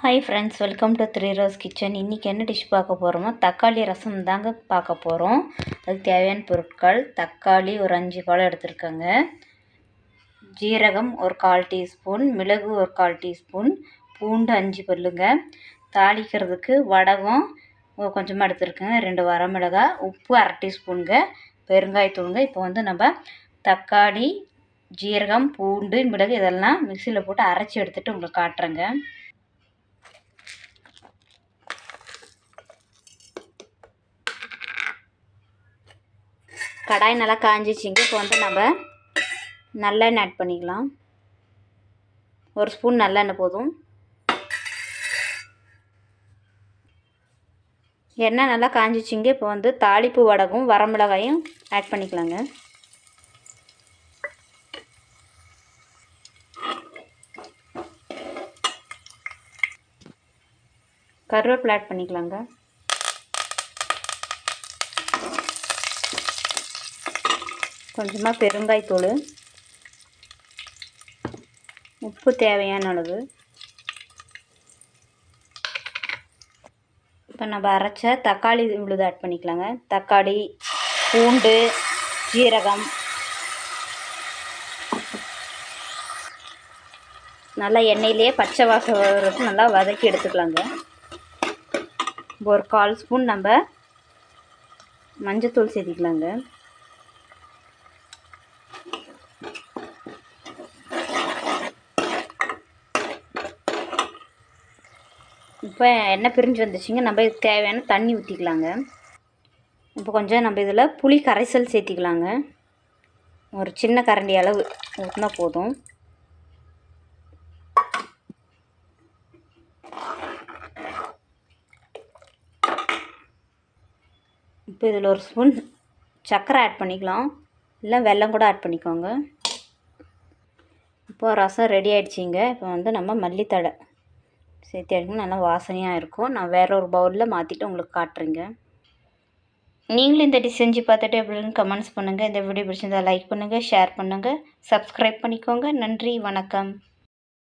Hi friends, welcome to three rose kitchen. இன்றைக்கி என்ன dish பார்க்க போகிறோமோ தக்காளி ரசம் தாங்க பார்க்க போகிறோம். அதுக்கு தேவையான பொருட்கள்: தக்காளி ஒரு 5 பழம் எடுத்துருக்கேங்க, ஜீரகம் ஒரு 1/4 டீஸ்பூன், மிளகு ஒரு 1/4 டீஸ்பூன், பூண்டு 5 பல்லுங்க, தாளிக்கிறதுக்கு வடகம் கொஞ்சமாக எடுத்துருக்கேங்க, 2 வரமிளகாய், உப்பு 1/2 டீஸ்பூனுங்க, பெருங்காயத்தூளுங்க. இப்போ நம்ம தக்காளி, ஜீரகம், பூண்டு, மிளகு இதெல்லாம் மிக்சியில் போட்டு அரைச்சி எடுத்துகிட்டு உங்களுக்கு காட்டுறேங்க. கடாய் நல்லா காஞ்சிச்சிங்க. இப்போ நம்ம நல்லெண்ணெய் ஆட் பண்ணிக்கலாம். ஒரு ஸ்பூன் நல்லெண்ணெய் போதும். எண்ணெய் நல்லா காஞ்சிச்சிங்க. இப்போ தாளிப்பு வடகம் வரமிளகாயும் ஆட் பண்ணிக்கலாங்க. கருவேப்பிலை ஆட் பண்ணிக்கலாங்க. கொஞ்சமாக பெருங்காயத்தூள், உப்பு தேவையான அளவு. இப்போ நம்ம அரைச்ச தக்காளி விழுது ஆட் பண்ணிக்கலாங்க. தக்காளி, பூண்டு, ஜீரகம் நல்லா எண்ணெயிலேயே பச்சை வாசம் வரைக்கும் நல்லா வதக்கி எடுத்துக்கலாங்க. ஒரு 1/4 ஸ்பூன் நம்ம மஞ்சத்தூள் சேர்த்திக்கலாங்க. இப்போ எண்ணெய் பிரிஞ்சு வந்துச்சுங்க. நம்ம இதுக்கு தேவையான தண்ணி ஊற்றிக்கலாங்க. இப்போ கொஞ்சம் நம்ம இதில் புளி கரைசல் சேர்த்திக்கலாங்க. ஒரு சின்ன கரண்டி அளவு ஊற்றினா போதும். இப்போ இதில் ஒரு ஸ்பூன் சர்க்கரை ஆட் பண்ணிக்கலாம், இல்லை வெல்லம் கூட ஆட் பண்ணிக்கோங்க. இப்போ ரசம் ரெடி ஆகிடுச்சிங்க. இப்போ நம்ம மல்லித்தழை சேர்த்து எடுக்கணும், நல்லா வாசனையாக இருக்கும். நான் வேற ஒரு பவுலில் மாற்றிட்டு உங்களுக்கு காட்டுறேங்க. நீங்களும் இந்த டிஷ் செஞ்சு பார்த்துட்டு எப்படின்னு கமெண்ட்ஸ் பண்ணுங்கள். இந்த வீடியோ பிடிச்சிருந்தால் லைக் பண்ணுங்கள், ஷேர் பண்ணுங்கள், சப்ஸ்கிரைப் பண்ணிக்கோங்க. நன்றி, வணக்கம்.